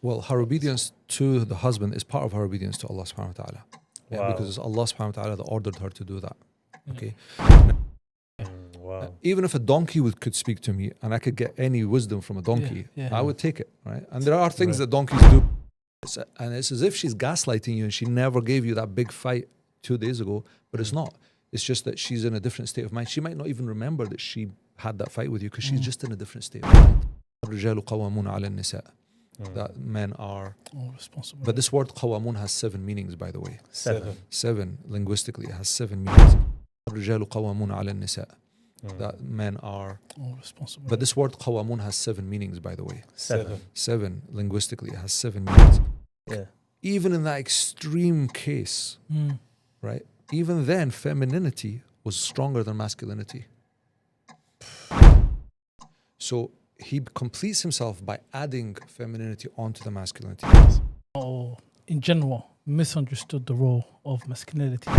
Well, her obedience to the husband is part of her obedience to Allah subhanahu wa ta'ala. Yeah, because it's Allah subhanahu wa ta'ala that ordered her to do that. Okay. Wow. Even if a donkey could speak to me and I could get any wisdom from a donkey, I would take it, right? And there are things that donkeys do. And it's as if she's gaslighting you and she never gave you that big fight 2 days ago, but it's not. It's just that she's in a different state of mind. She might not even remember that she had that fight with you because she's just in a different state of mind. That men are responsible. But this word qawamun has 7 meanings, by the way. 7. 7 linguistically, it has 7 meanings. That men are responsible. But this word qawamun has 7 meanings, by the way. 7 linguistically, it has 7 meanings. Yeah. Even in that extreme case, right? Even then, femininity was stronger than masculinity. So he completes himself by adding femininity onto the masculinity. Or in general, misunderstood the role of masculinity.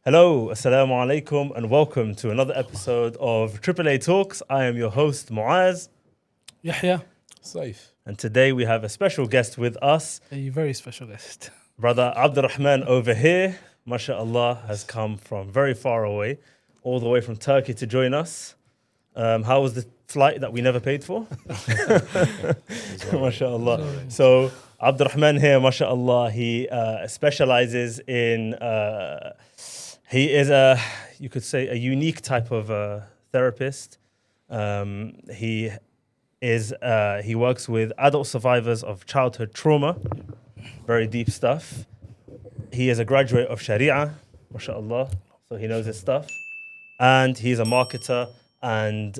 Hello, assalamu alaikum, and welcome to another episode of AAA Talks. I am your host, Muaz. Yahya, Safe. And today we have a special guest with us. a very special guest. Brother Abdul Rahman over here, mashallah, has come from very far away, all the way from Turkey to join us. How was the flight that we never paid for? Mashallah. So Abdul Rahman here, mashallah, he specializes in, he is you could say a unique type of therapist. He works with adult survivors of childhood trauma. Very deep stuff. He is a graduate of Sharia, mashallah, so he knows his stuff. And he's a marketer and,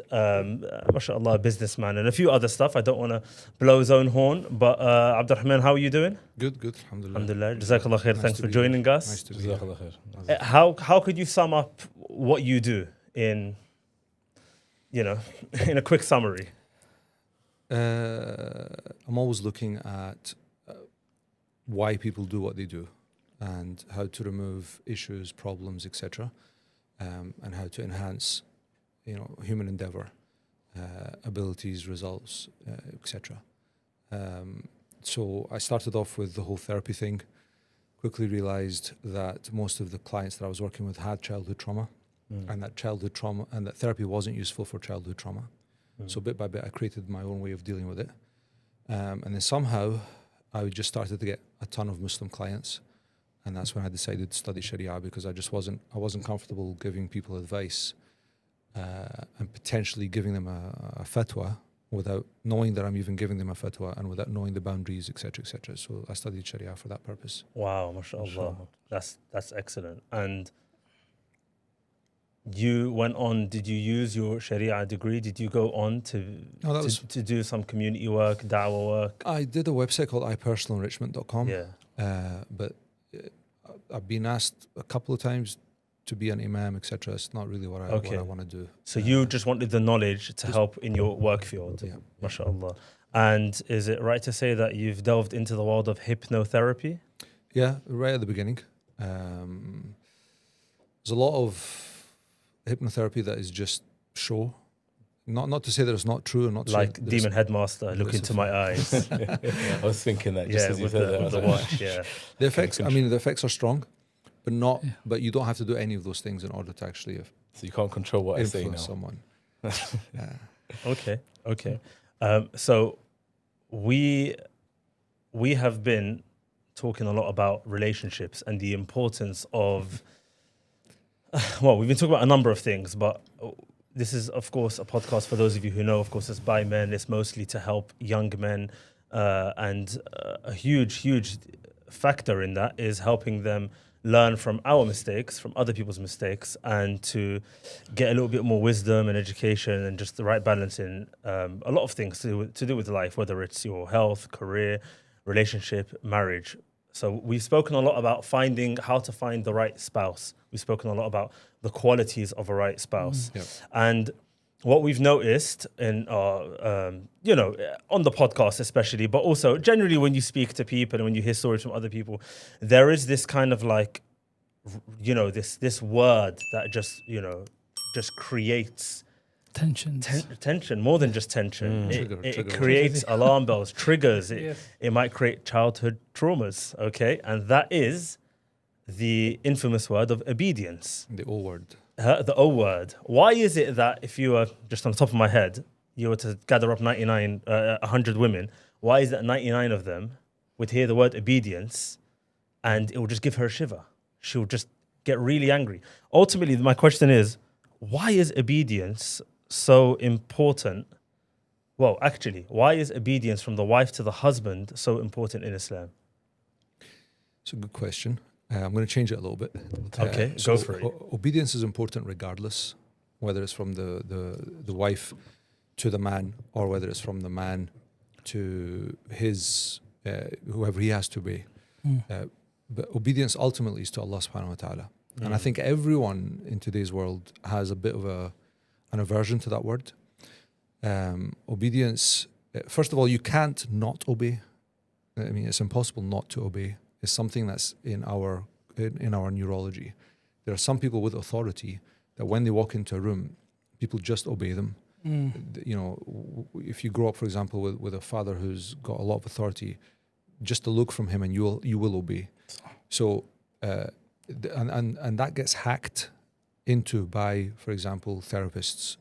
mashallah, a businessman and a few other stuff. I don't want to blow his own horn, but Abdul Rahman, how are you doing? Good, alhamdulillah. Alhamdulillah. Jazakallah khair. Thanks for joining us. Nice to be here. How could you sum up what you do in a quick summary? I'm always looking at why people do what they do and how to remove issues, problems, etc., and how to enhance, human endeavor, abilities, results, etc. So I started off with the whole therapy thing. Quickly realized that most of the clients that I was working with had childhood trauma, and that childhood trauma and that therapy wasn't useful for childhood trauma. So bit by bit, I created my own way of dealing with it. And then somehow, I just started to get a ton of Muslim clients. And that's when I decided to study Sharia, because I wasn't comfortable giving people advice and potentially giving them a fatwa without knowing that I'm even giving them a fatwa and without knowing the boundaries, etc., etc. So I studied Sharia for that purpose. Wow, mashallah. That's excellent. And you went on, did you use your Sharia degree? Did you go on to do some community work, da'wah work? I did a website called ipersonalenrichment.com. Yeah. But I've been asked a couple of times to be an imam, etc. It's not really what I want to do. So you just wanted the knowledge to help in your work field. Yeah. Mashallah. And is it right to say that you've delved into the world of hypnotherapy? Yeah, right at the beginning. There's a lot of hypnotherapy that is just show. Not to say that it's not true, and not to like say Demon Headmaster, look into my eyes. I was thinking that just as you with said that. the watch. Yeah. The effects. I mean, the effects are strong, but not. Yeah. But you don't have to do any of those things in order to actually. So you can't control what I say now. Someone. Okay. So we have been talking a lot about relationships and the importance of. Well, we've been talking about a number of things, but this is, of course, a podcast for those of you who know. Of course, it's by men. It's mostly to help young men, and a huge factor in that is helping them learn from our mistakes, from other people's mistakes, and to get a little bit more wisdom and education and just the right balance in a lot of things to do with life, whether it's your health, career, relationship, marriage. So we've spoken a lot about how to find the right spouse. We've spoken a lot about the qualities of a right spouse. Yep. And what we've noticed in on the podcast especially, but also generally when you speak to people and when you hear stories from other people, there is this kind of like this word that just creates Tensions. tension, more than just tension. It Trigger. creates alarm bells, triggers. Yes. It might create childhood traumas, okay? And that is the infamous word of obedience. The O word. The O word. Why is it that if you were, just on the top of my head, you were to gather up 100 women, why is that 99 of them would hear the word obedience and it will just give her a shiver? She'll just get really angry. Ultimately, my question is, why is obedience so important? Well, actually, why is obedience from the wife to the husband so important in Islam? It's a good question. I'm going to change it a little bit. Okay, go for it. Obedience is important regardless, whether it's from the wife to the man, or whether it's from the man to his whoever he has to be. But obedience ultimately is to Allah subhanahu wa ta'ala. And I think everyone in today's world has a bit of an aversion to that word. Obedience, first of all, you can't not obey. I mean, it's impossible not to obey. It's something that's in our neurology. There are some people with authority that when they walk into a room, people just obey them. You know, if you grow up, for example, with a father who's got a lot of authority, just a look from him and you will obey. So, and that gets hacked into by, for example, therapists,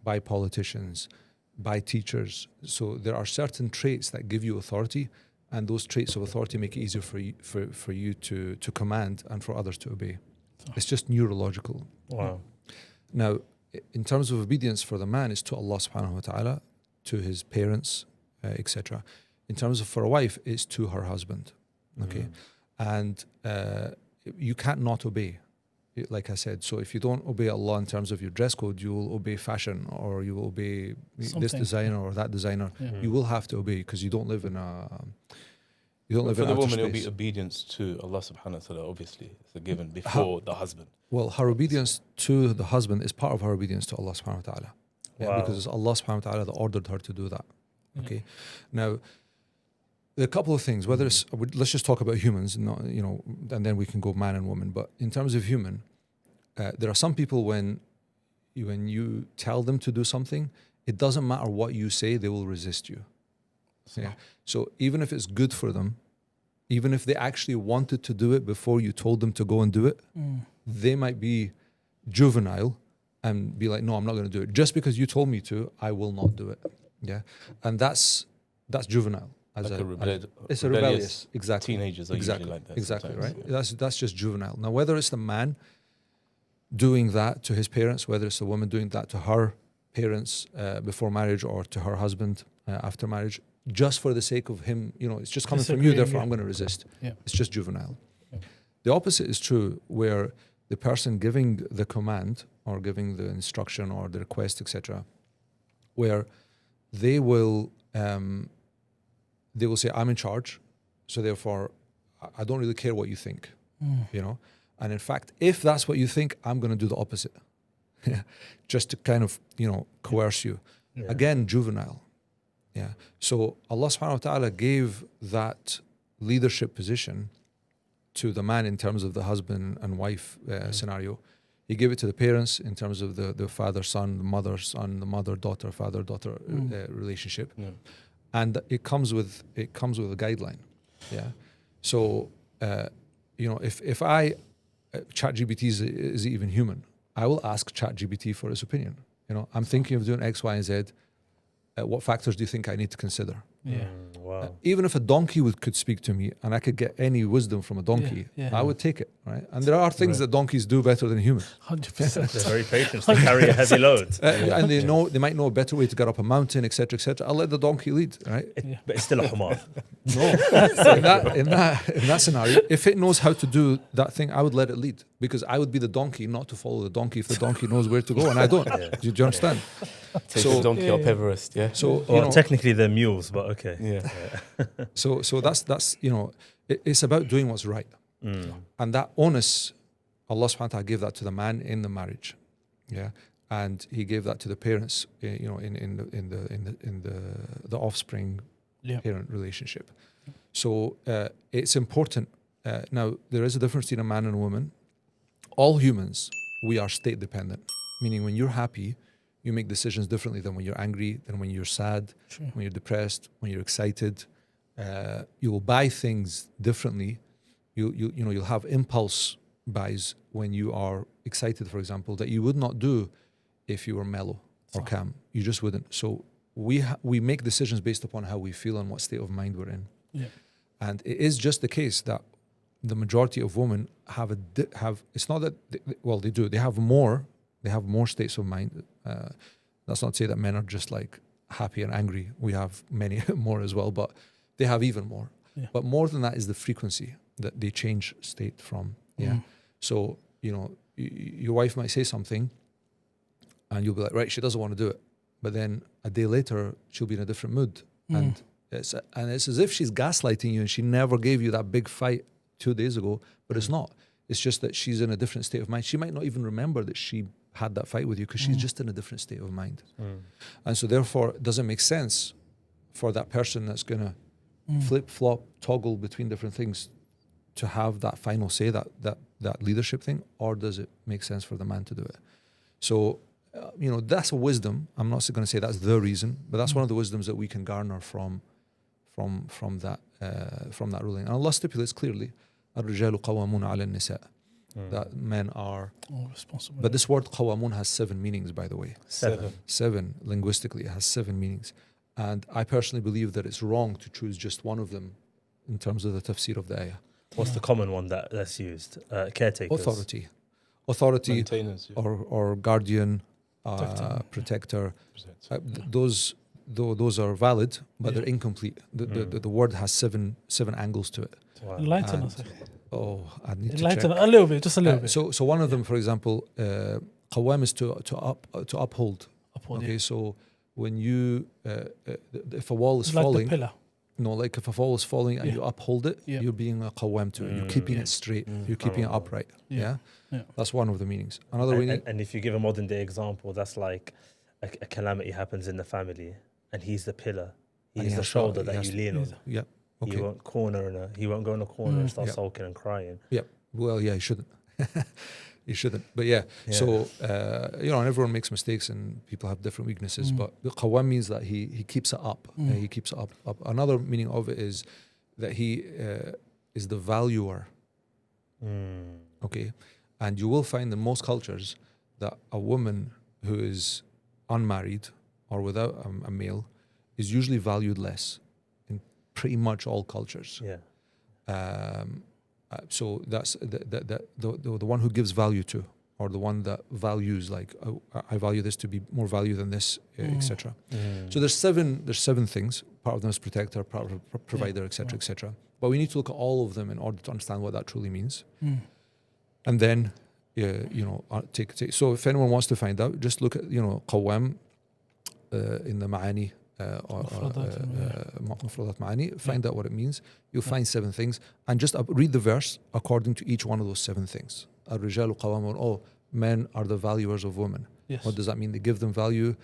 by politicians, by teachers. So there are certain traits that give you authority, and those traits of authority make it easier for you to command and for others to obey. It's just neurological. Wow. Now, in terms of obedience for the man, it's to Allah subhanahu wa ta'ala, to his parents, etc. In terms of for a wife, it's to her husband. Okay. And you can't not obey, like I said. So if you don't obey Allah in terms of your dress code, you will obey fashion, or you will obey this designer or that designer. You will have to obey because you don't live in a for the woman, it will be obedience to Allah subhanahu wa ta'ala, obviously. It's a given before the husband. Well, her obedience to the husband is part of her obedience to Allah subhanahu wa ta'ala. Wow. Because it's Allah subhanahu wa ta'ala that ordered her to do that. Okay. Now, there are a couple of things. Whether it's, let's just talk about humans, not, you know, and then we can go man and woman. But in terms of human, there are some people when you tell them to do something, it doesn't matter what you say, they will resist you. Yeah. So even if it's good for them, even if they actually wanted to do it before you told them to go and do it, they might be juvenile and be like, no, I'm not going to do it. Just because you told me to, I will not do it. Yeah. And that's juvenile. It's a rebellious, exactly. Teenagers are usually like that. Exactly, right? Yeah. That's just juvenile. Now, whether it's the man doing that to his parents, whether it's the woman doing that to her parents before marriage or to her husband after marriage, just for the sake of him, you know, it's just coming from you, therefore I'm going to resist. Yeah. It's just juvenile. Yeah. The opposite is true, where the person giving the command or giving the instruction or the request, etc., where they will say, I'm in charge, so therefore I don't really care what you think, you know. And in fact, if that's what you think, I'm going to do the opposite, just to kind of, you know, coerce you. Yeah. Again, juvenile. Yeah. So Allah subhanahu wa ta'ala gave that leadership position to the man in terms of the husband and wife scenario. He gave it to the parents in terms of the father-son, the mother-son, the mother-daughter, father-daughter relationship. Yeah. And it comes with a guideline. Yeah. So, you know, if I, ChatGPT is even human, I will ask ChatGPT for its opinion. You know, I'm thinking of doing X, Y, and Z. What factors do you think I need to consider? Yeah. Wow. Even if a donkey could speak to me and I could get any wisdom from a donkey, I would take it, right? And there are things that donkeys do better than humans. 100%. They're very patient. They carry a heavy load. And they might know a better way to get up a mountain, etc., etc. I'll let the donkey lead, right? But it's still a humar. No. So in that scenario, if it knows how to do that thing, I would let it lead, because I would be the donkey, not to follow the donkey if the donkey knows where to go and I don't. Do you understand? Take the donkey up Everest, yeah. So well, technically they're mules, but okay. Yeah. So that's you know, it's about doing what's right, and that onus, Allah subhanahu wa ta'ala gave that to the man in the marriage, yeah, and He gave that to the parents, you know, in the offspring parent relationship. So it's important. Now there is a difference between a man and a woman. all humans, we are state dependent, meaning when you're happy, you make decisions differently than when you're angry, than when you're sad, when you're depressed, when you're excited. You will buy things differently. You'll have impulse buys when you are excited, for example, that you would not do if you were mellow or calm. You just wouldn't. So we make decisions based upon how we feel and what state of mind we're in. Yeah. And it is just the case that the majority of women have it's not that they do. They have more states of mind. That's not to say that men are just like happy and angry. We have many more as well, but they have even more. Yeah. But more than that is the frequency that they change state from. Yeah. So, your wife might say something and you'll be like, right, she doesn't want to do it. But then a day later, she'll be in a different mood. And it's as if she's gaslighting you and she never gave you that big fight 2 days ago, but it's not. It's just that she's in a different state of mind. She might not even remember that she had that fight with you because she's just in a different state of mind. And so therefore, it doesn't make sense for that person that's going to flip-flop, toggle between different things to have that final say, that leadership thing, or does it make sense for the man to do it? So, that's a wisdom. I'm not going to say that's the reason, but that's one of the wisdoms that we can garner from that ruling. And Allah stipulates clearly, الرجال قوامون على النساء, that men are responsible. But this word قوامون has 7 meanings, by the way. 7 linguistically, it has 7 meanings. And I personally believe that it's wrong to choose just one of them in terms of the tafsir of the ayah. What's the common one that's used? Caretakers. Authority, Maintenance, yeah. or guardian, protector. Those are valid, but they're incomplete. The word has 7 angles to it. Wow. Enlighten us. I need to Enlighten check. a little bit, just a little bit. So one of them, for example, qawwam is to uphold. Okay, so when you if a wall is like falling, the pillar. No, like if a wall is falling and you uphold it, you're being a qawwam to it. You're keeping it straight. You're keeping it upright. Yeah? That's one of the meanings. Another meaning. And if you give a modern day example, that's like a calamity happens in the family, and he's the pillar. He's the shoulder that you lean on. Yeah. Okay. He won't go in a corner and start sulking and crying. Yeah. Well, he shouldn't. He shouldn't. But so and everyone makes mistakes and people have different weaknesses. But the qawwam means that he keeps it up. He keeps it up. Another meaning of it is that he is the valuer. Okay, and you will find in most cultures that a woman who is unmarried or without a male is usually valued less in pretty much all cultures. Yeah. So that's the one who gives value to, or the one that values, like, I value this to be more value than this, etc. So there's seven things. Part of them is protector, part of provider, etc., etc. But we need to look at all of them in order to understand what that truly means. And then, take. So if anyone wants to find out, just look at qawwam in the ma'ani. مفردات معاني, find out what it means. You'll find 7 things, and just read the verse according to each one of those 7 things. الرجال قوامون, men are the valuers of women. Yes. What does that mean? They give them value,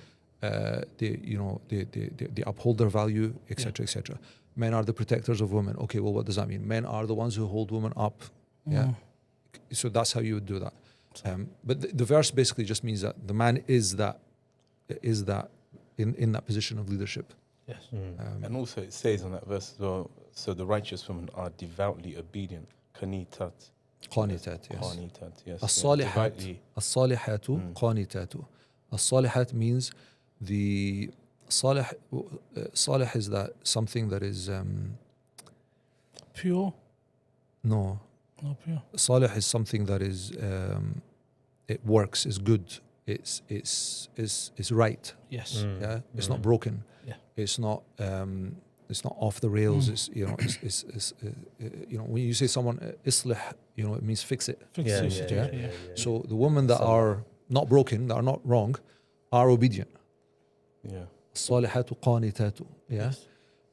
they uphold their value, etc., etc. Men are the protectors of women. Okay, well, what does that mean? Men are the ones who hold women up. Yeah. So that's how you would do that. But the verse basically just means that the man is that in that position of leadership. Yes. And also it says in that verse as well, so the righteous women are devoutly obedient. Qanitat. Qanitat, yes. Qanitat, yes. As-salihatu qanitatu. As-salihat means the salih is that something that is pure? No. Not pure. Salih is something that is it works, is good. It's right. Yes. Yeah. It's not broken. Yeah. It's not off the rails. It's when you say someone islih, it means fix it. Fix it. So the women that are not broken, that are not wrong, are obedient. Yeah. Salihatu qanitatu. Yeah.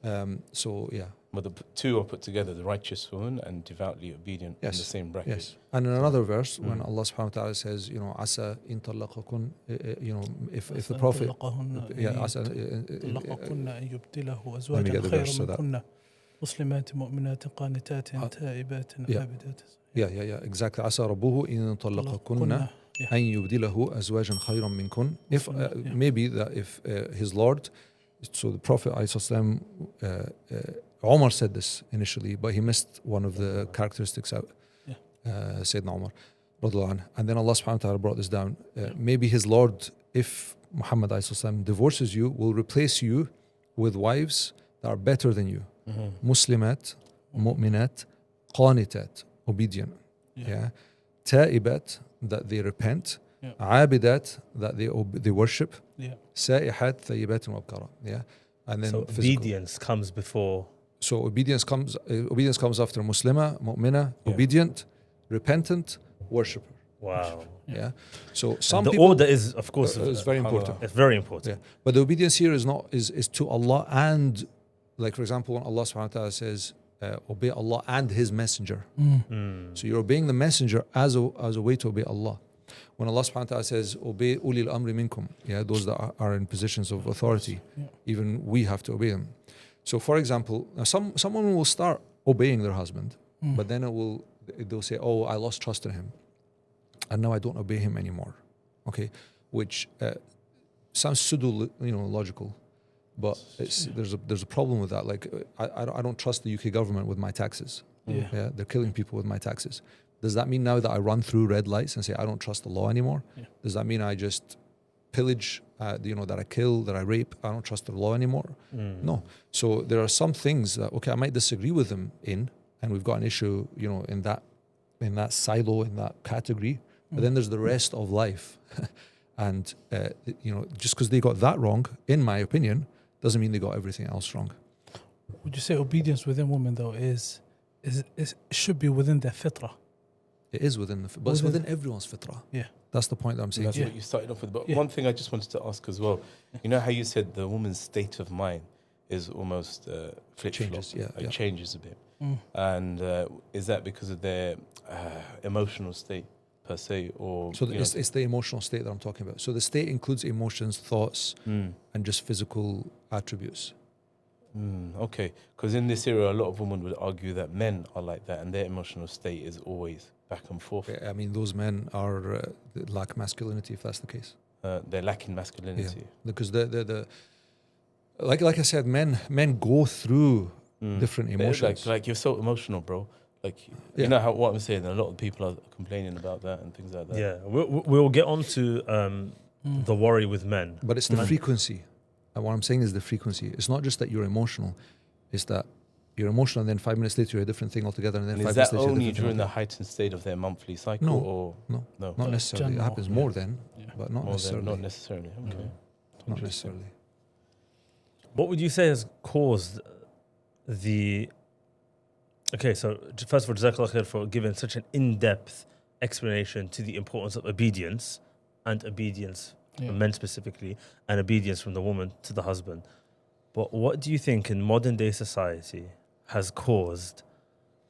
Yes. So yeah. But the two are put together, the righteous woman and devoutly obedient, in the same bracket. Yes. And in another verse, when Allah subhanahu wa ta'ala says, asa in talaqakun, if the Prophet, asa, مسلمات مؤمنات قانتات تائبات عابدات exactly. عسى ربه إن طلقكن أن يبدله أزواجا خيرا منكن. If maybe that if his Lord, so the Prophet ﷺ, Umar said this initially, but he missed one of the characteristics out. Sayyidina Umar, and then Allah subhanahu wa ta'ala brought this down. Maybe his Lord, if Muhammad ﷺ divorces you, will replace you with wives that are better than you. Muslimat, mu'minat, qanitat, obedient. Ta'ibat, that they repent. Abidat, that they worship. Sa'ihat, thayyibat, and wabkara. And then so obedience comes before. So obedience comes after Muslima, mu'mina, obedient, repentant, worshipper. Wow. So some the people, order is, of course, is very important. It's very important. But the obedience here is to Allah, and like for example, when Allah subhanahu wa ta'ala says, obey Allah and His Messenger. So you're obeying the Messenger as a way to obey Allah. When Allah subhanahu wa ta'ala says, obey ulil amri minkum, those that are in positions of authority, even we have to obey them. So for example, someone will start obeying their husband, but then they'll say, oh, I lost trust in him, and now I don't obey him anymore. Okay, which sounds pseudo, logical, but there's a problem with that. Like I don't trust the UK government with my taxes. They're killing people with my taxes. Does that mean now that I run through red lights and say I don't trust the law anymore? Does that mean I just pillage, that I kill, that I rape? I don't trust the law anymore? No. So there are some things that, okay, I might disagree with them in, and we've got an issue, in that silo, in that category. But then there's the rest of life. And, just because they got that wrong, in my opinion, doesn't mean they got everything else wrong. Would you say obedience within women, though, should be within their fitrah? It is within but it's within everyone's fitrah. That's the point that I'm saying. That's what you started off with. But one thing I just wanted to ask as well, you know how you said the woman's state of mind is almost flip-flop, changes a bit. And is that because of their emotional state per se, or so it's the emotional state that I'm talking about. So the state includes emotions, thoughts, and just physical attributes. Okay, because in this era, a lot of women would argue that men are like that, and their emotional state is always back and forth. I mean, those men are lack masculinity, if that's the case. They're lacking masculinity because the like I said, men go through different emotions. Like you're so emotional, bro. Like you know what I'm saying. A lot of people are complaining about that and things like that. Yeah, we'll get on to the worry with men, but it's the frequency. And what I'm saying is the frequency. It's not just that you're emotional; it's that you're emotional, and then 5 minutes later you're a different thing altogether. And then 5 minutes later, is that only during the heightened state of their monthly cycle? No, not necessarily. It happens more then, but not necessarily. Not necessarily. Okay, not necessarily. What would you say has caused the? Okay, so first of all, Jazakallah khair for giving such an in-depth explanation to the importance of obedience from men specifically, and obedience from the woman to the husband. But what do you think in modern day society has caused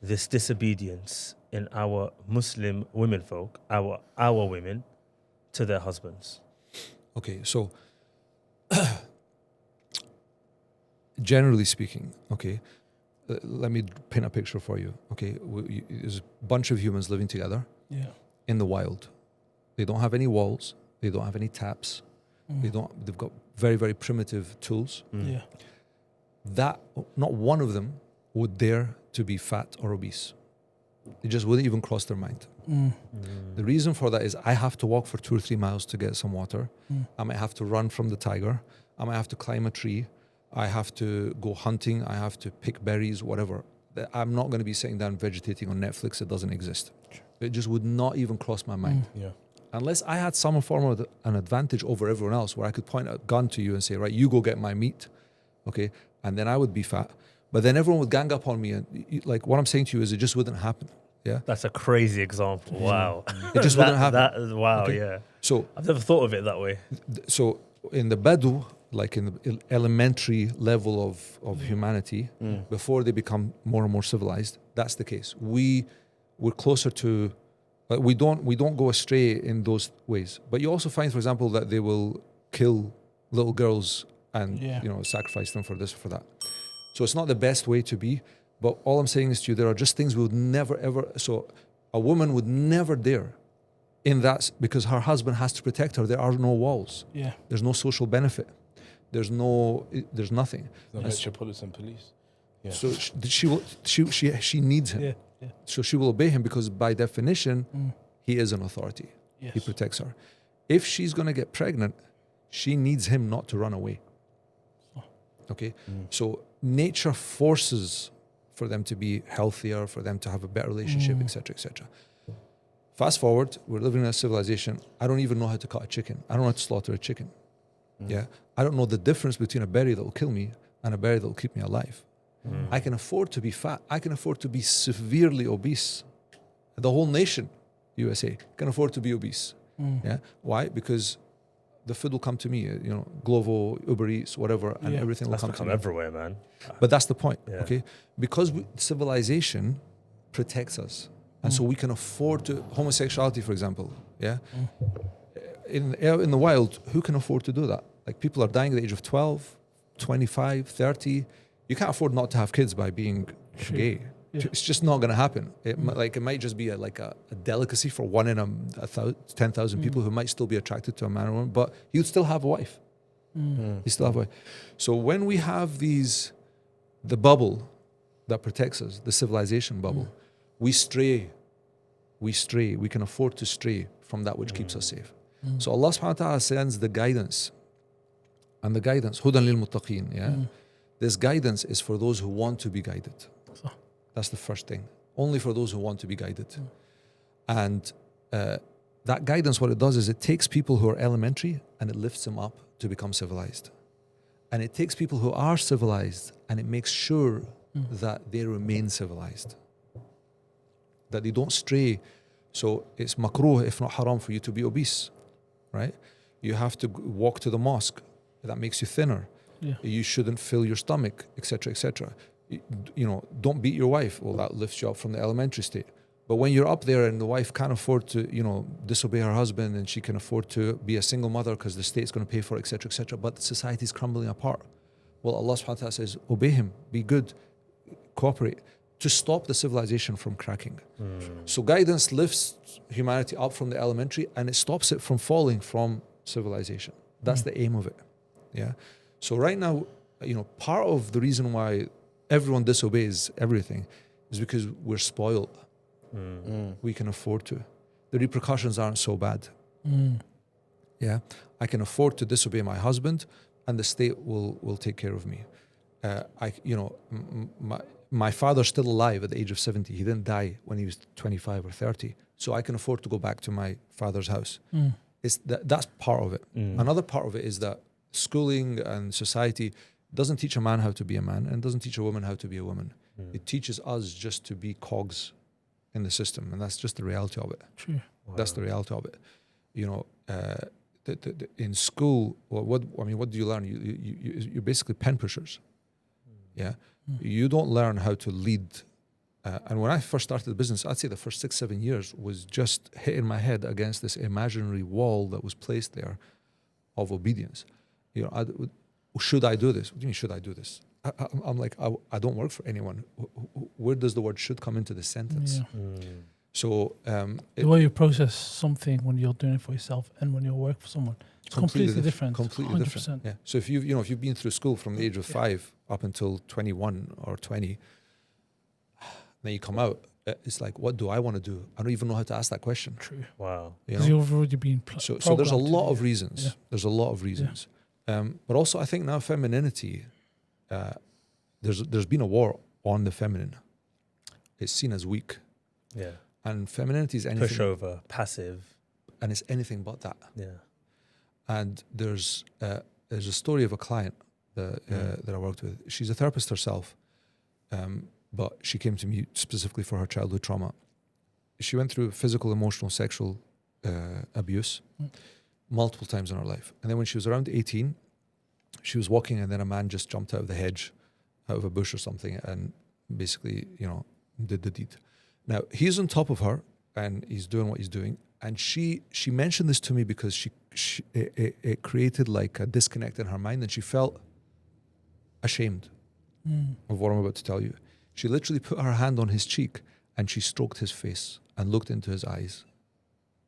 this disobedience in our Muslim women folk, our women, to their husbands? Okay, so generally speaking, let me paint a picture for you. Okay, there's a bunch of humans living together in the wild. They don't have any walls. They don't have any taps. They've got very, very primitive tools. That not one of them would dare to be fat or obese. It just wouldn't even cross their mind. The reason for that is I have to walk for 2 or 3 miles to get some water. I might have to run from the tiger. I might have to climb a tree. I have to go hunting. I have to pick berries, whatever. I'm not going to be sitting down vegetating on Netflix. It doesn't exist. It just would not even cross my mind. Unless I had some form of an advantage over everyone else, where I could point a gun to you and say, right, you go get my meat, and then I would be fat. But then everyone would gang up on me, and like what I'm saying to you is, it just wouldn't happen. That's a crazy example. Wow, it just wouldn't happen. Wow, yeah. So I've never thought of it that way. So in the Badu, like in the elementary level of humanity, before they become more and more civilized, that's the case. We're closer to. We don't go astray in those ways. But you also find, for example, that they will kill little girls and sacrifice them for this or for that. So it's not the best way to be. But all I'm saying is to you, there are just things we would never ever. So A woman would never dare in that, because her husband has to protect her. There are no walls. Yeah. There's no social benefit. There's nothing. The Metropolitan Police. Yeah. So she needs him. Yeah. Yeah. So she will obey him because by definition, he is an authority. Yes. He protects her. If she's going to get pregnant, she needs him not to run away. Okay? So nature forces for them to be healthier, for them to have a better relationship, etc., etc. Fast forward, we're living in a civilization. I don't even know how to cut a chicken. I don't know how to slaughter a chicken. Yeah, I don't know the difference between a berry that will kill me and a berry that will keep me alive. I can afford to be fat. I can afford to be severely obese. The whole nation, USA, can afford to be obese. Yeah, why? Because the food will come to me. You know, Glovo, Uber Eats, whatever, and everything will come to me. Everywhere, man. But that's the point. Yeah. Okay, because civilization protects us. And so we can afford to, homosexuality, for example, yeah? In the wild, who can afford to do that? Like, people are dying at the age of 12, 25, 30. You can't afford not to have kids by being gay. Yeah. It's just not going to happen. It might just be a delicacy for 1 in 10,000 people who might still be attracted to a man or woman, but he'd still have a wife. He still have a wife. So when we have the bubble that protects us, the civilization bubble, we stray. We can afford to stray from that which keeps us safe. So Allah subhanahu wa ta'ala sends the guidance. And the guidance, hudan lil muttaqeen, yeah? This guidance is for those who want to be guided. That's the first thing. Only for those who want to be guided. And that guidance, what it does is it takes people who are elementary and it lifts them up to become civilized. And it takes people who are civilized and it makes sure that they remain civilized. That they don't stray. So it's makruh, if not haram, for you to be obese, right? You have to walk to the mosque. That makes you thinner. Yeah. You shouldn't fill your stomach, etc., etc. You know, don't beat your wife. Well, that lifts you up from the elementary state. But when you're up there and the wife can't afford to, disobey her husband, and she can afford to be a single mother because the state's going to pay for it, etc., etc., but society's crumbling apart. Well, Allah subhanahu wa ta'ala says, obey him, be good, cooperate, to stop the civilization from cracking. So guidance lifts humanity up from the elementary and it stops it from falling from civilization. That's the aim of it. Yeah. So right now, part of the reason why everyone disobeys everything is because we're spoiled. We can afford to. The repercussions aren't so bad. Yeah. I can afford to disobey my husband and the state will take care of me. My father's still alive at the age of 70. He didn't die when he was 25 or 30. So I can afford to go back to my father's house. That's part of it. Another part of it is that schooling and society doesn't teach a man how to be a man and doesn't teach a woman how to be a woman. It teaches us just to be cogs in the system, and that's just the reality of it. True. Wow. That's the reality of it. In school, what do you learn? You're basically pen pushers. Yeah. You don't learn how to lead. And when I first started the business, I'd say the first 6-7 years was just hitting my head against this imaginary wall that was placed there of obedience. Should I do this? What do you mean, should I do this? I'm like, I don't work for anyone. Where does the word should come into this sentence? Yeah. So the way you process something when you're doing it for yourself and when you work for someone, it's completely different. Completely 100%. different. Yeah. So if you've been through school from the age of 5 up until 21 or 20, then you come out. It's like, what do I want to do? I don't even know how to ask that question. True. Wow. Because you've already been so there's a lot of reasons. Yeah. There's a lot of reasons. Yeah. But also, I think now femininity, there's been a war on the feminine. It's seen as weak. Yeah. And femininity is anything. Pushover, passive. And it's anything but that. Yeah. And there's a story of a client that I worked with. She's a therapist herself, but she came to me specifically for her childhood trauma. She went through physical, emotional, sexual abuse multiple times in her life. And then when she was around 18, she was walking and then a man just jumped out of the hedge, out of a bush or something, and basically, did the deed. Now, he's on top of her and he's doing what he's doing. And she mentioned this to me because it created like a disconnect in her mind, and she felt ashamed of what I'm about to tell you. She literally put her hand on his cheek and she stroked his face and looked into his eyes.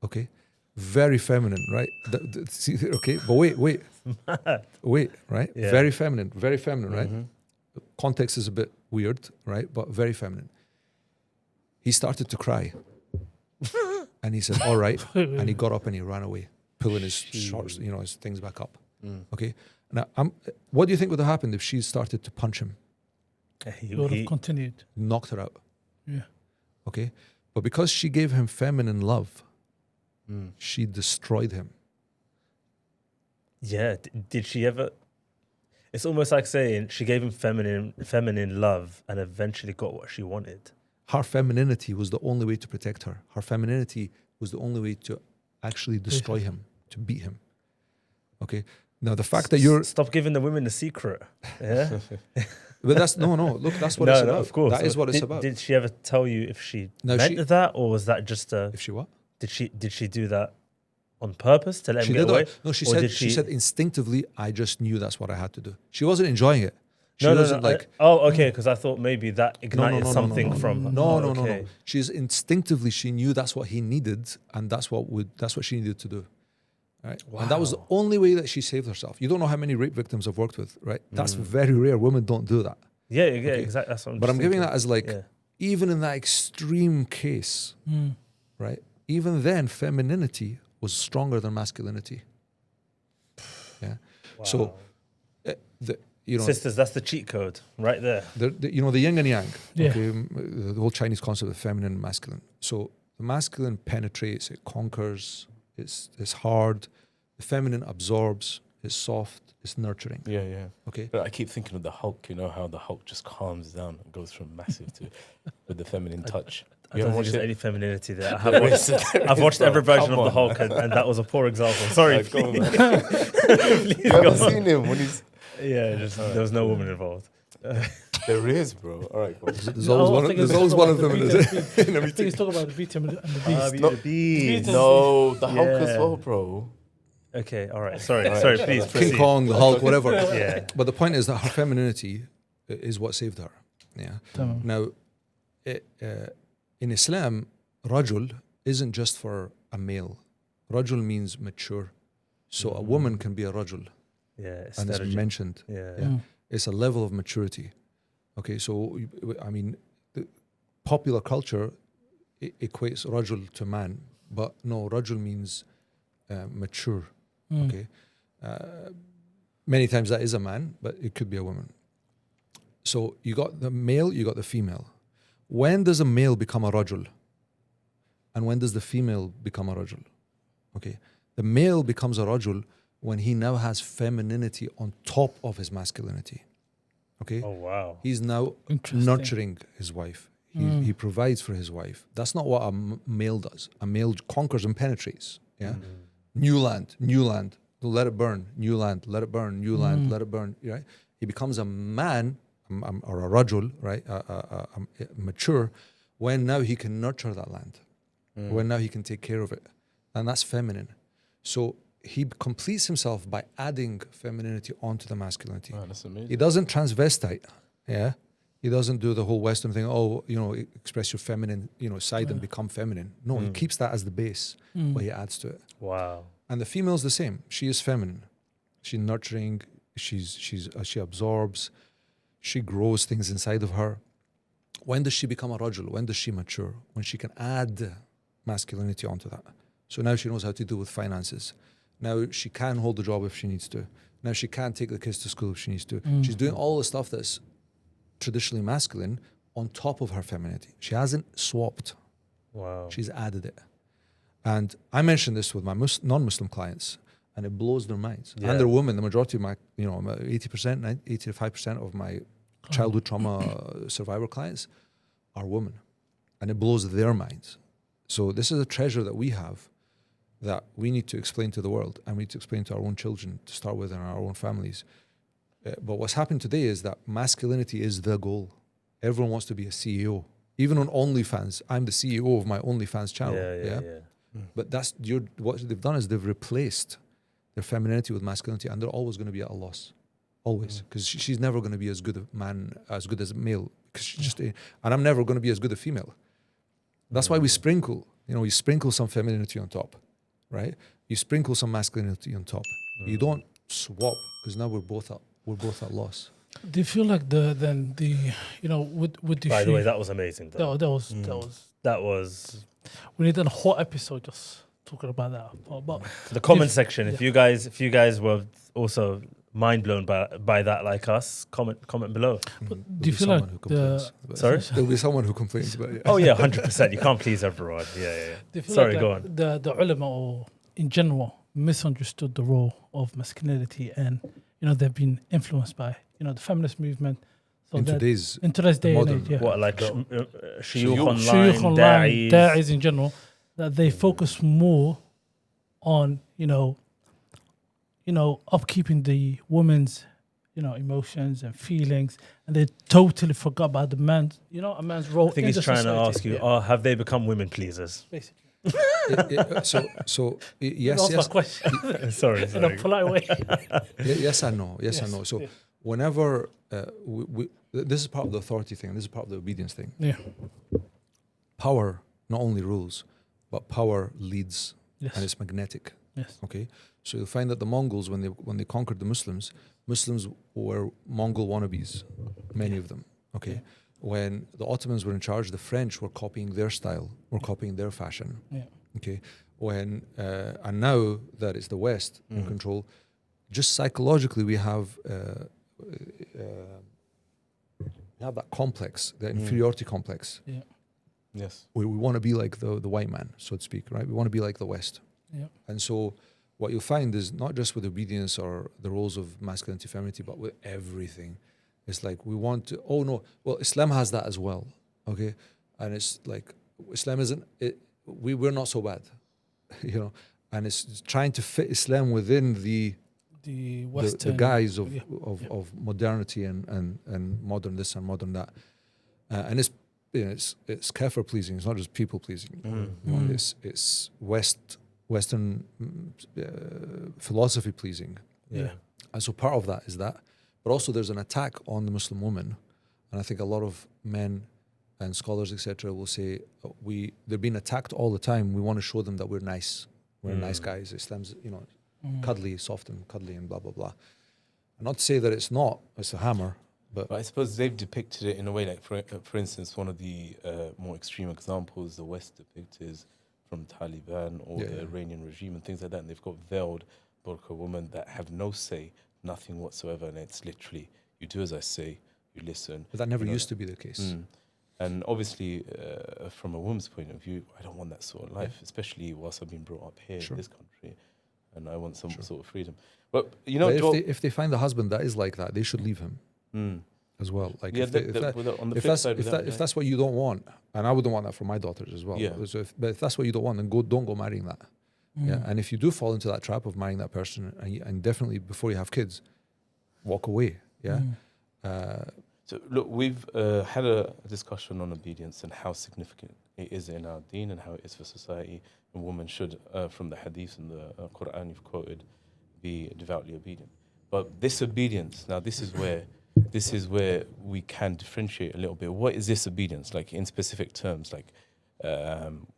Okay? Very feminine, right? See, okay, but wait, right? Yeah. Very feminine, right? Context is a bit weird, right? But very feminine. He started to cry. And he said, all right. And he got up and he ran away, pulling his shorts, his things back up. Okay? Now, what do you think would have happened if she started to punch him? He would have continued. Knocked her out. Yeah. Okay? But because she gave him feminine love, she destroyed him. Yeah. Did she ever? It's almost like saying she gave him feminine love and eventually got what she wanted. Her femininity was the only way to protect her. Her femininity was the only way to actually destroy him, to beat him. Okay? Now, the fact that you're... Stop giving the women the secret. Yeah? But that's... No. Look, that's what it's about. Of course. That is what it's about. Did she ever tell you if she meant that, or was that just a... If she what? Did she do that on purpose to let him get away? No, she said instinctively, I just knew that's what I had to do. She wasn't enjoying it. She wasn't like... okay, because I thought maybe that ignited something from her. No. She's instinctively, she knew that's what he needed, and that's what she needed to do. Right? Wow. And that was the only way that she saved herself. You don't know how many rape victims I've worked with, right? That's very rare. Women don't do that. Yeah, exactly. That's what I'm giving that as even in that extreme case, right? Even then, femininity was stronger than masculinity. Yeah. Wow. So, sisters, that's the cheat code right there. The yin and yang. Yeah. Okay, the whole Chinese concept of feminine and masculine. So the masculine penetrates, it conquers, it's hard. The feminine absorbs, it's soft, it's nurturing. Yeah. Okay. But I keep thinking of the Hulk. You know how the Hulk just calms down and goes from massive to with the feminine touch. I don't think there's any femininity there. I've watched every version of the Hulk, and that was a poor example. Sorry. Go on, man. You haven't seen him when he's... Yeah, there was no woman involved. There is, bro. All right, cool. There's always one of them in everything. I think he's talking about the Beauty and the Beast. No, the Hulk as well, bro. Okay, all right. Sorry, please. King Kong, the Hulk, whatever. Yeah. But the point is that her femininity is what saved her. Yeah. Now, in Islam, rajul isn't just for a male. Rajul means mature. So a woman can be a rajul. Yeah. And it's mentioned. Yeah. It's a level of maturity. Okay, so, I mean, the popular culture equates rajul to man. But no, rajul means mature. Okay. Many times that is a man, but it could be a woman. So you got the male, you got the female. When does a male become a rajul? And when does the female become a rajul? Okay. The male becomes a rajul when he now has femininity on top of his masculinity. Okay. Oh, wow. He's now nurturing his wife. He provides for his wife. That's not what a male does. A male conquers and penetrates. Yeah. New land. Let it burn. New land. Let it burn. New land. Let it burn. Right. He becomes a man or a rajul, right? Mature, when now he can nurture that land. When now he can take care of it, and that's feminine. So he completes himself by adding femininity onto the masculinity. Oh, that's amazing. He doesn't transvestite. Yeah. He doesn't do the whole Western thing. Oh, express your feminine, side and become feminine. No, he keeps that as the base, but he adds to it. Wow. And the female's the same. She is feminine. She's nurturing. She absorbs. She grows things inside of her. When does she become a rajul? When does she mature? When she can add masculinity onto that. So now she knows how to deal with finances. Now she can hold the job if she needs to. Now she can take the kids to school if she needs to. She's doing all the stuff that's traditionally masculine on top of her femininity. She hasn't swapped. Wow. She's added it. And I mentioned this with my non-Muslim clients, and it blows their minds. Yeah. And they're women. The majority of my, 80%, 85% of my childhood trauma survivor clients are women. And it blows their minds. So this is a treasure that we have that we need to explain to the world, and we need to explain to our own children to start with in our own families. But what's happened today is that masculinity is the goal. Everyone wants to be a CEO. Even on OnlyFans, I'm the CEO of my OnlyFans channel. Yeah. But what they've done is they've replaced their femininity with masculinity, and they're always going to be at a loss. Always. Because she's never going to be as good a man, as good as a male. Because she's just, and I'm never going to be as good a female. That's why we sprinkle. You sprinkle some femininity on top, right? You sprinkle some masculinity on top. You don't swap, because now we're both at loss. Do you feel like with the By the way, that was amazing. Though. That was. We need a whole episode just talking about that. But the comment section. If you guys were also mind blown by that, like us, comment below. But do you feel like sorry? There'll be someone who complains about it. Oh yeah, 100%. You can't please everyone. Yeah. Sorry, go on. The ulama, or in general, misunderstood the role of masculinity, and they've been influenced by the feminist movement. So in today's day and age, yeah. What, like shuyukh online, da'is in general, that they focus more on upkeeping the woman's emotions and feelings, and they totally forgot about the man's a man's role. I think he's trying to ask you, have they become women pleasers? Basically. Yes. My question. Sorry. In a polite way. Yes and no. Yes and no. So whenever this is part of the authority thing, this is part of the obedience thing. Yeah. Power not only rules, but power leads, and it's magnetic. Yes. Okay. So you'll find that the Mongols, when they conquered the Muslims were Mongol wannabes, many of them. Okay. Yeah. When the Ottomans were in charge, the French were copying their style, were copying their fashion. Yeah. Okay. And now that it's the West in control, just psychologically we have that complex, the inferiority complex. Yeah. Yes. We want to be like the white man, so to speak, right? We want to be like the West. Yeah. And so what you'll find is not just with obedience or the roles of masculinity, femininity, but with everything. It's like we want to, Islam has that as well, okay? And it's like, Islam we're not so bad, and it's trying to fit Islam within the Western, the guise of modernity and modern this and modern that. And it's kafir pleasing, it's not just people pleasing. It's Western philosophy pleasing. Yeah. And so part of that is that. But also there's an attack on the Muslim woman. And I think a lot of men and scholars, etc., will say, they're being attacked all the time. We want to show them that we're nice. We're nice guys. Islam's, cuddly, soft and cuddly and blah, blah, blah. And not to say that it's not, it's a hammer. But I suppose they've depicted it in a way, like, for instance, one of the more extreme examples the West depicts is from Taliban or the Iranian regime and things like that. And they've got veiled burqa women that have no say, nothing whatsoever, and it's literally, you do as I say, you listen. But that never used to be the case. And obviously, from a woman's point of view, I don't want that sort of life, especially whilst I've been brought up here in this country, and I want some sort of freedom. But if they find a husband that is like that, they should leave him as well. Like if that's what you don't want, and I wouldn't want that for my daughters as well. Yeah. So but if that's what you don't want, then don't go marrying that. Yeah, and if you do fall into that trap of marrying that person, and definitely before you have kids, walk away. Yeah. So look, we've had a discussion on obedience and how significant it is in our deen and how it is for society. And women should, from the hadith and the Quran you've quoted, be devoutly obedient. But this obedience, now this is where we can differentiate a little bit. What is this obedience, like in specific terms, like?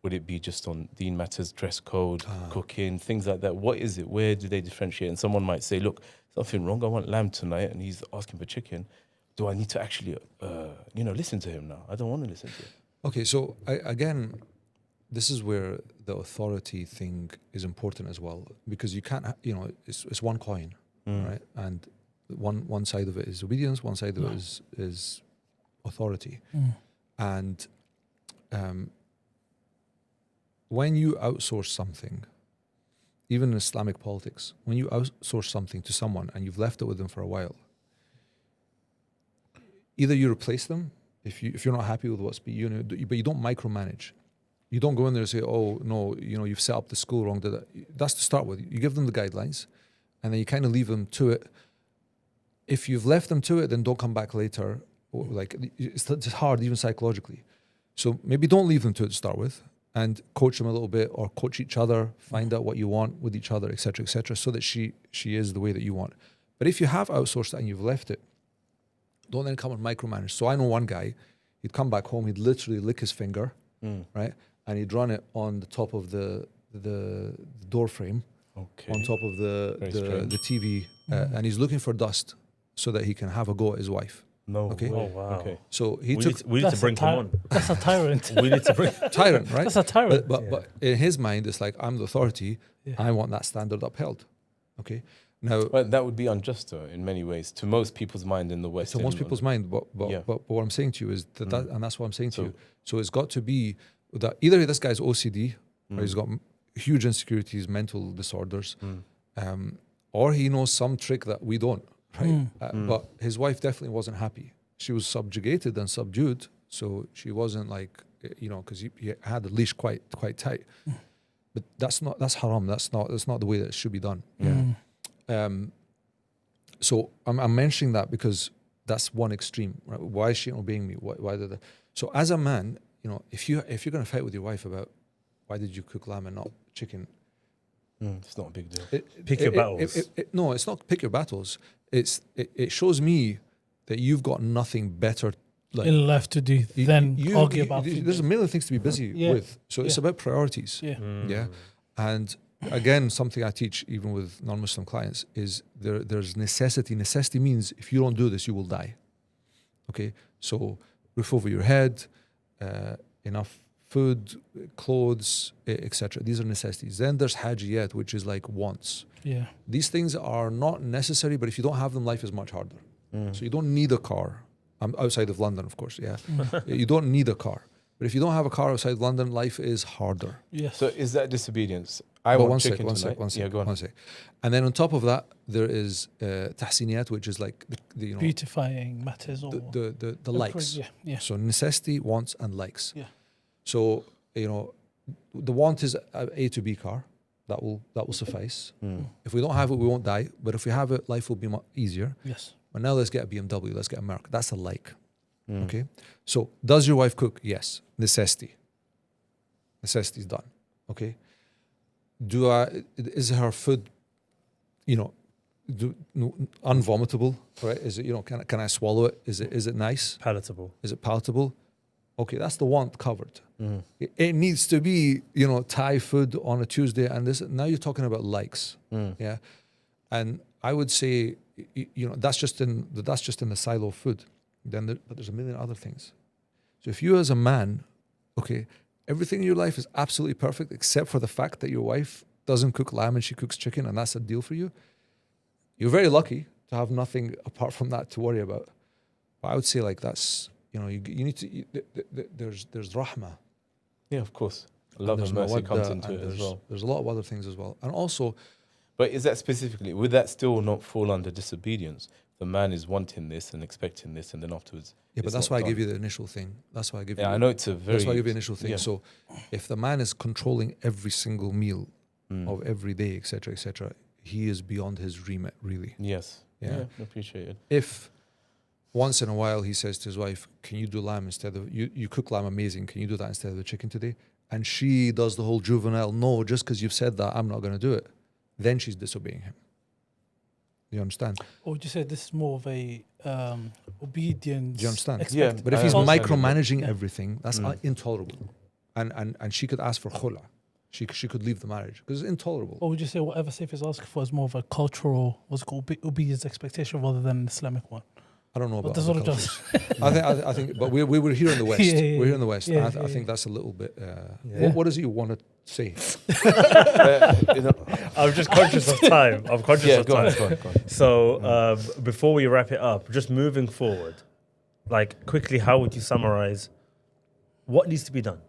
Would it be just on deen matters, dress code, cooking, things like that? What is it? Where do they differentiate? And someone might say, look, there's nothing wrong. I want lamb tonight, and he's asking for chicken. Do I need to actually, listen to him now? I don't want to listen to him. Okay, so again, this is where the authority thing is important as well, because you can't, it's one coin, right? And one side of it is obedience, one side of it is authority, and when you outsource something, even in Islamic politics, when you outsource something to someone and you've left it with them for a while, either you replace them if you're not happy with what's but you don't micromanage. You don't go in there and say, oh no, you've set up the school wrong. That's to start with. You give them the guidelines, and then you kind of leave them to it. If you've left them to it, then don't come back later. Or it's hard even psychologically. So maybe don't leave them to it to start with, and coach them a little bit, or coach each other, find out what you want with each other, etc., so that she is the way that you want. But if you have outsourced it and you've left it, don't then come and micromanage. So I know one guy, he'd come back home, he'd literally lick his finger right? And he'd run it on the top of the door frame, on top of the TV, and he's looking for dust so that he can have a go at his wife. No. Okay. Oh wow. Okay. So we need to bring him on. That's a tyrant. We need to bring tyrant, right? That's a tyrant. But in his mind, it's like, I'm the authority. Yeah. I want that standard upheld. Okay. Now, but that would be unjust, though, in many ways, to most people's mind in the West. To most people's mind, but what I'm saying to you is that, and that's what I'm saying to you. So it's got to be that either this guy's OCD, or he's got huge insecurities, mental disorders, or he knows some trick that we don't. Right, but his wife definitely wasn't happy. She was subjugated and subdued, so she wasn't like, because he had the leash quite tight. But that's haram. That's not the way that it should be done. Yeah. So I'm mentioning that because that's one extreme. Right? Why is she not obeying me? Why did I? So as a man, if you're going to fight with your wife about why did you cook lamb and not chicken, it's not a big deal. Pick your battles. No, it's not pick your battles. It shows me that you've got nothing better in life to do than argue about food. There's a million things to be busy with. So it's about priorities. Yeah. And again, something I teach even with non-Muslim clients is there's necessity. Necessity means if you don't do this, you will die. Okay. So roof over your head, enough food, clothes, etc. These are necessities. Then there's hajiyat, which is like wants. Yeah. These things are not necessary, but if you don't have them, life is much harder. So you don't need a car. I'm outside of London, of course. Yeah. You don't need a car. But if you don't have a car outside London, life is harder. Yes. So is that disobedience? I want chicken tonight. One sec. And then on top of that, there is tahsiniyat, which is like the beautifying matters or the likes. Yeah. So necessity, wants, and likes. Yeah. So the want is A to B car. That will suffice. If we don't have it, we won't die. But if we have it, life will be much easier. Yes. But now let's get a BMW. Let's get a Merc. That's a like. Okay. So does your wife cook? Yes. Necessity. Necessity is done. Okay. Is her food, unvomitable? Right? Is it can I swallow it? Is it nice? Palatable. Is it palatable? Okay, that's the want covered. It needs to be, Thai food on a Tuesday, and this. Now you're talking about likes, yeah. And I would say, that's just in the silo of food. But there's a million other things. So if you as a man, okay, everything in your life is absolutely perfect except for the fact that your wife doesn't cook lamb and she cooks chicken, and that's a deal for you. You're very lucky to have nothing apart from that to worry about. But I would say like that's. You need to. There's rahmah. Yeah, of course. Love and mercy comes into it as well. There's a lot of other things as well, and also. But is that specifically? Would that still not fall under disobedience? The man is wanting this and expecting this, and then afterwards. Yeah, but that's why I give you the initial thing. That's why I give you. Yeah, I know it's a very. That's why I give you the initial thing. Yeah. So, if the man is controlling every single meal of every day, etc., he is beyond his remit, really. Yes. Yeah, appreciate it. If once in a while he says to his wife, can you do lamb instead of, you cook lamb amazing, can you do that instead of the chicken today? And she does the whole juvenile, no, just because you've said that, I'm not going to do it. Then she's disobeying him. You understand? Or would you say this is more of a obedience? Do you understand? Yeah. But if he's micromanaging everything, that's intolerable. And she could ask for khula. She could leave the marriage because it's intolerable. Or would you say whatever Saif is asking for is more of a cultural, what's called obedience expectation rather than an Islamic one? I don't know about other cultures. I think, but we were here in the West. We're here in the West. I think that's a little bit. What is it you want to say? I'm just conscious of time. I'm conscious of time. Go on. So before we wrap it up, just moving forward, like quickly, how would you summarize what needs to be done?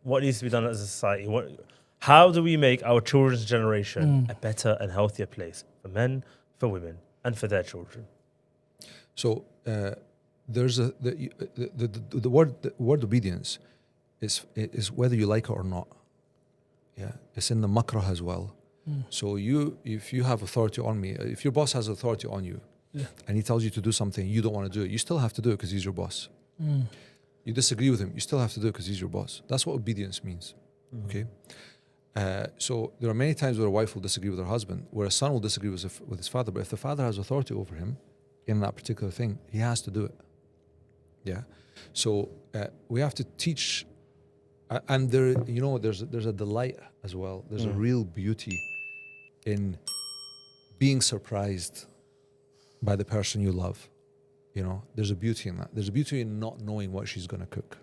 What needs to be done as a society? How do we make our children's generation a better and healthier place for men, for women, and for their children? So there's the word obedience is whether you like it or not. Yeah, it's in the makrah as well. So if you have authority on me, if your boss has authority on you, and he tells you to do something you don't want to do it, you still have to do it because he's your boss. You disagree with him, you still have to do it because he's your boss. That's what obedience means. Okay. So there are many times where a wife will disagree with her husband, where a son will disagree with his father. But if the father has authority over him in that particular thing, he has to do it. Yeah. So we have to teach And there, you know, there's a delight as well. There's a real beauty in being surprised by the person you love. You know, there's a beauty in that. There's a beauty in not knowing what she's going to cook.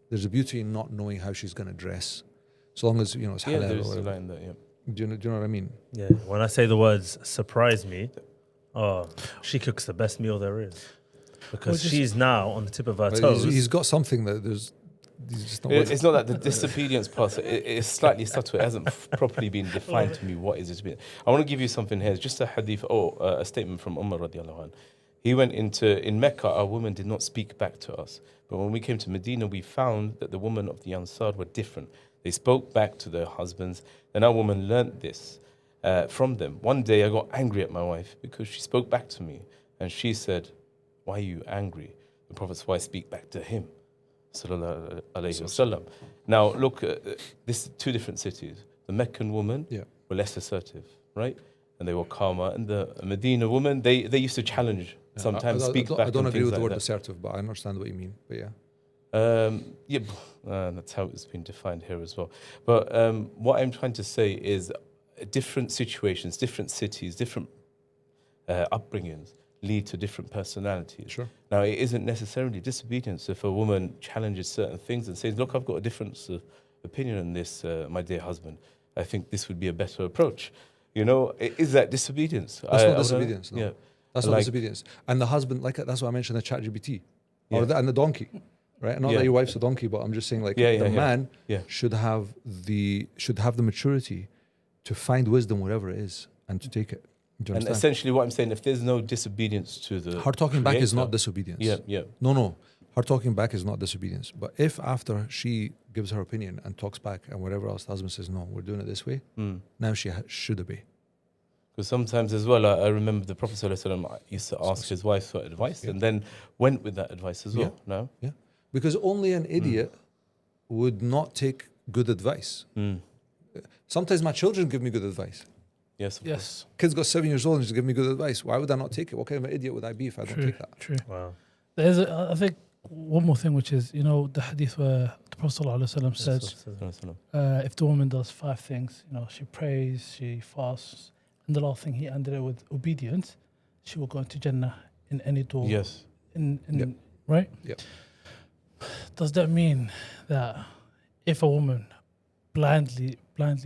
There's a beauty in not knowing how she's going to dress. So long as, you know, it's halal or whatever. Line that, Do you know what I mean? Yeah. When I say the words surprise me, she cooks the best meal there is. Because she's now on the tip of her toes. He's got something that there's... It's not that the disobedience part, it's slightly subtle. It hasn't properly been defined to me what is disobedience. I want to give you something here. It's just a hadith, a statement from Umar radiallahu anh. He went in Mecca, our women did not speak back to us. But when we came to Medina, we found that the women of the Ansar were different. They spoke back to their husbands. And our woman learnt this from them. One day I got angry at my wife because she spoke back to me. And she said, why are you angry? The Prophet said, why speak back to him? Sallallahu alayhi wasallam. Now, look, this is two different cities. The Meccan women were less assertive, right? And they were calmer. And the Medina women, they used to challenge, sometimes speak back. I don't agree with the word assertive, but I understand what you mean. But that's how it's been defined here as well. But what I'm trying to say is different situations, different cities, different upbringings lead to different personalities. Sure. Now, it isn't necessarily disobedience if a woman challenges certain things and says, look, I've got a difference of opinion on this, my dear husband. I think this would be a better approach. You know, is that disobedience? That's not disobedience, no. Yeah. That's not disobedience. And the husband, that's what I mentioned, the ChatGPT. And the donkey. Right? Not that your wife's a donkey, but I'm just saying the man should have the maturity to find wisdom wherever it is and to take it. Do you understand? And essentially what I'm saying, if there's no disobedience to the her talking back is not disobedience. Yeah. No. Her talking back is not disobedience. But if after she gives her opinion and talks back and whatever else, the husband says, no, we're doing it this way, now she should obey. Because sometimes as well, I remember the Prophet ﷺ used to ask his wife for advice and then went with that advice as well. No? Yeah. Because only an idiot would not take good advice. Sometimes my children give me good advice. Yes. Kids got 7 years old and just give me good advice. Why would I not take it? What kind of an idiot would I be if I don't take that? True. Wow. There's, I think, one more thing, which is, you know, the hadith where the Prophet ﷺ says, if the woman does 5 things, you know, she prays, she fasts, and the last thing he ended it with obedience, she will go into Jannah in any door. Yes. Right? Yep. Does that mean that if a woman blindly, what's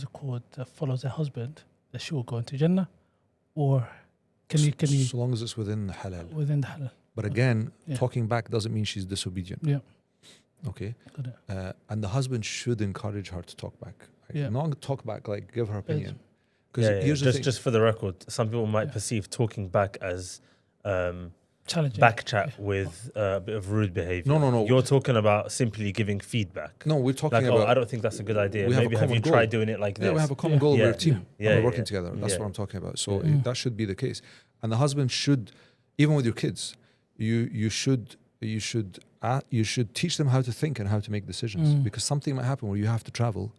it called, follows her husband, that she will go into Jannah? Or can you? So long as it's within the halal. Within the halal. But again, talking back doesn't mean she's disobedient. Yeah. Okay. And the husband should encourage her to talk back. Right? Yeah. Not talk back, like give her opinion. Because just for the record, some people might perceive talking back as challenging, back chat with a bit of rude behavior. No. You're talking about simply giving feedback. No, we're talking about... I don't think that's a good idea. Maybe have you tried doing it like this? Yeah, we have a common goal. We're a team. We're working together. That's what I'm talking about. So that should be the case. And the husband should, even with your kids, you should teach them how to think and how to make decisions. Because something might happen where you have to travel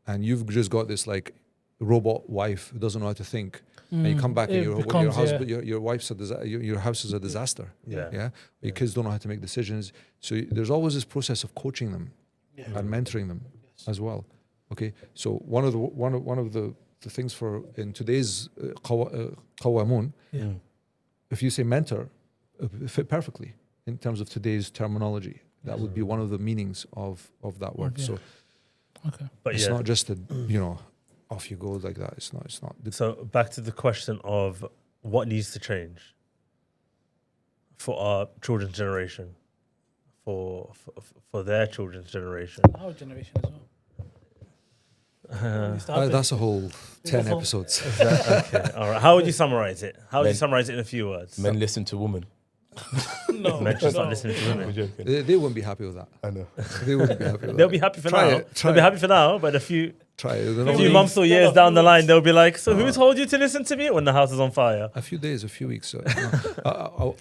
and you've just got this like robot wife who doesn't know how to think. And you come back and your husband, your wife's your house is a disaster. Your kids don't know how to make decisions. So there's always this process of coaching them and mentoring them as well. Okay, so one of the things for in today's qawamun, if you say mentor, it fit perfectly in terms of today's terminology. That would be one of the meanings of that word. So, but it's not just a off you go like that. It's not. So back to the question of what needs to change for our children's generation, for their children's generation. Our generation as well. That's a whole 10 episodes. Okay, all right. How would you summarize it? How would you summarize it in a few words? Men listen to women. No, men just not listening to women. They wouldn't be happy with that. I know. They wouldn't be happy with that. They'll be happy for now. They'll be happy for now, but a few months or years down the line, they'll be like, so who told you to listen to me when the house is on fire? A few days, a few weeks. A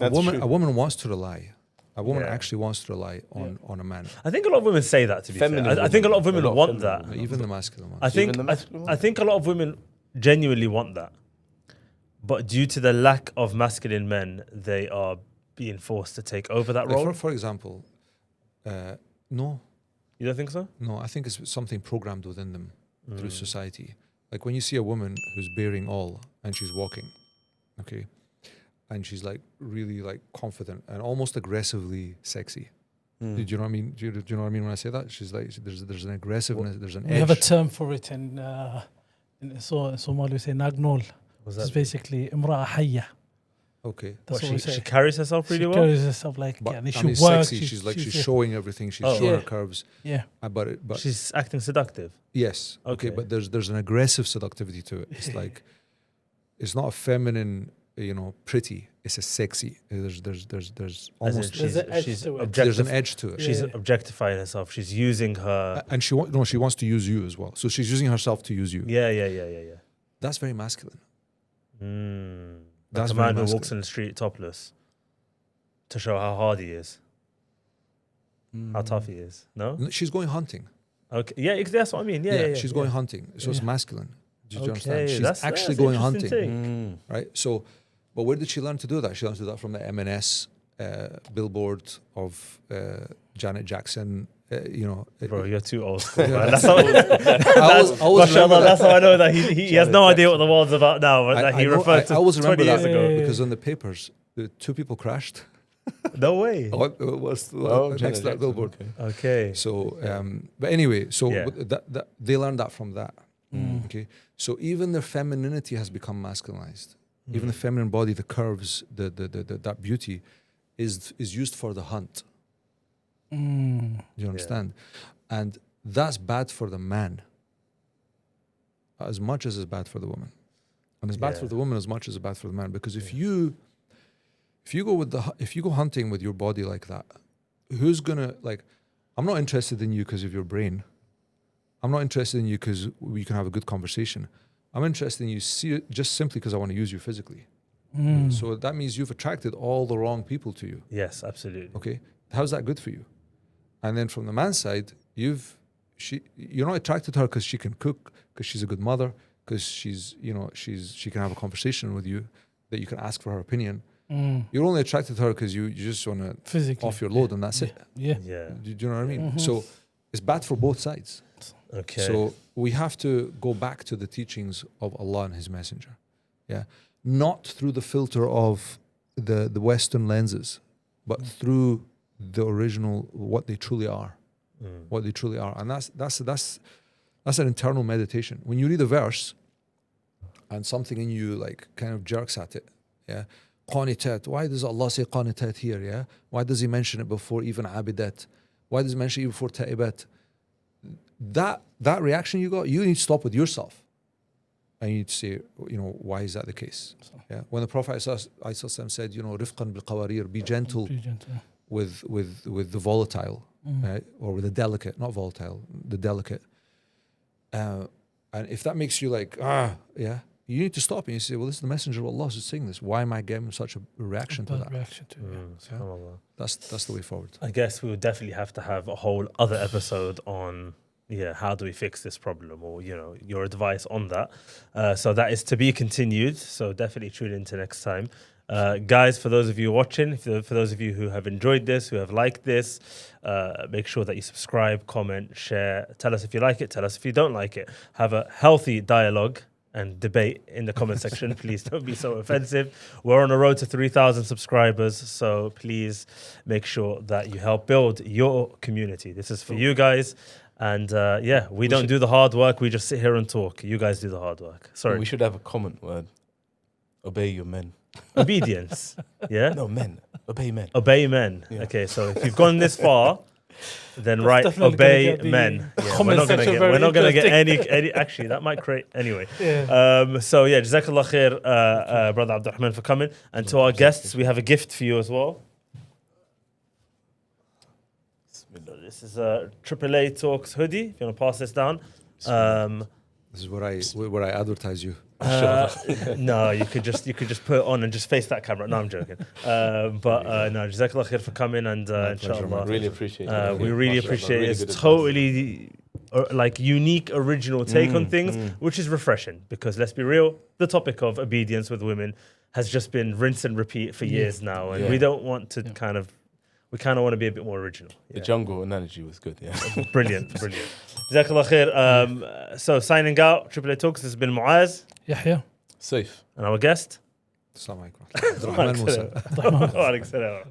woman wants to rely. A woman actually wants to rely on a man. I think a lot of women say that, to be fair. I think a lot of women want that. Even the masculine ones. I think a lot of women genuinely want that. But due to the lack of masculine men, they are being forced to take over that role. For example, no. You don't think so? No, I think it's something programmed within them through society. Like when you see a woman who's bearing all and she's walking, okay, and she's like really like confident and almost aggressively sexy. Do you know what I mean? Do you know what I mean when I say that? She's like, there's an aggressiveness, there's an edge. We have a term for it in Somali, we say nagnol. It's basically imra'a hayya. Okay. That's what we say. She carries herself really well? She carries herself like, But, yeah, I she mean, works. sexy. She's showing everything. She's showing her curves. Yeah. But She's acting seductive. yes. Okay. But there's an aggressive seductivity to it. It's like, it's not a feminine, pretty. It's a sexy. There's almost She's there's an edge to it. She's objectifying herself. She's using her. And she wants to use you as well. So she's using herself to use you. Yeah. That's very masculine. That's a man who walks in the street topless to show how hard he is, how tough he is. No, she's going hunting. Okay, yeah, that's what I mean. Yeah, she's going hunting. So it's masculine. Do you understand? She's that's actually going hunting, take. right? So, but where did she learn to do that? She learned to do that from the M&S billboard of Janet Jackson. Bro, you're too old school, man. That's how I know that he has no idea what the world's about now. But that he referred to 20 years ago. Because in the papers, the two people crashed. No way. It was next to that billboard. Okay. So, but anyway, that they learned that from that. Okay. So even their femininity has become masculinized. Even the feminine body, the curves, that beauty, is used for the hunt. Do you understand? And that's bad for the man as much as it's bad for the woman. And it's bad for the woman as much as it's bad for the man. Because if you go hunting with your body like that, who's gonna I'm not interested in you because of your brain. I'm not interested in you because we can have a good conversation. I'm interested in you just simply because I want to use you physically. So that means you've attracted all the wrong people to you. Yes, absolutely. Okay, how's that good for you? And then from the man's side, you're not attracted to her because she can cook, because she's a good mother, because she can have a conversation with you, that you can ask for her opinion. You're only attracted to her because you just want to physically off your load, and that's it. Yeah. Do you know what I mean? So it's bad for both sides. Okay. So we have to go back to the teachings of Allah and His Messenger. Yeah. Not through the filter of the Western lenses, but through the original, what they truly are. What they truly are. And that's an internal meditation. When you read a verse and something in you kind of jerks at it, yeah. Qanitat. Why does Allah say qanitat here? Yeah. Why does He mention it before even abidat? Why does He mention it before ta'ibat? That reaction you got, you need to stop with yourself. And you need to say, why is that the case? Yeah. When the Prophet ﷺ said, rifqan bil qawarir, be gentle with the volatile, right? Or with the delicate, not volatile, the delicate. And if that makes you you need to stop and you say, well, this is the Messenger of Allah who's saying this. Why am I getting such a reaction to that? That's the way forward. I guess we would definitely have to have a whole other episode on how do we fix this problem, or your advice on that. So that is to be continued. So definitely tune into next time. Guys, for those of you watching, for those of you who have enjoyed this, who have liked this, make sure that you subscribe, comment, share. Tell us if you like it. Tell us if you don't like it. Have a healthy dialogue and debate in the comment section. Please don't be so offensive. We're on a road to 3,000 subscribers, so please make sure that you help build your community. This is for you guys. And we don't do the hard work. We just sit here and talk. You guys do the hard work. Sorry. We should have a comment word. Obey your men. Obedience. Yeah? No, men. Obey men. Obey men. Yeah. Okay, so if you've gone this far, then obey men. Yeah, we're not gonna get any. Actually, that might create anyway. Jazakallah khair, brother Abdul Rahman, for coming. And to our guests, we have a gift for you as well. This is a AAA Talks hoodie. If you want to pass this down. This is where I advertise you. No, you could just put it on and just face that camera. No, I'm joking. No, Jazakallah khair for coming, and inshallah. Really appreciate it. We really appreciate it. It's totally unique, original take on things, which is refreshing, because let's be real, the topic of obedience with women has just been rinse and repeat for years now, and we don't want to we kind of want to be a bit more original. The jungle analogy was good. Yeah. Brilliant. Jazakallah khair. So signing out, Triple A Talks. This has been Muaz. Yahya. Safe. And our guest. Assalamu alaikum. Abdul Rahman Mussa. Wa alaikum salam.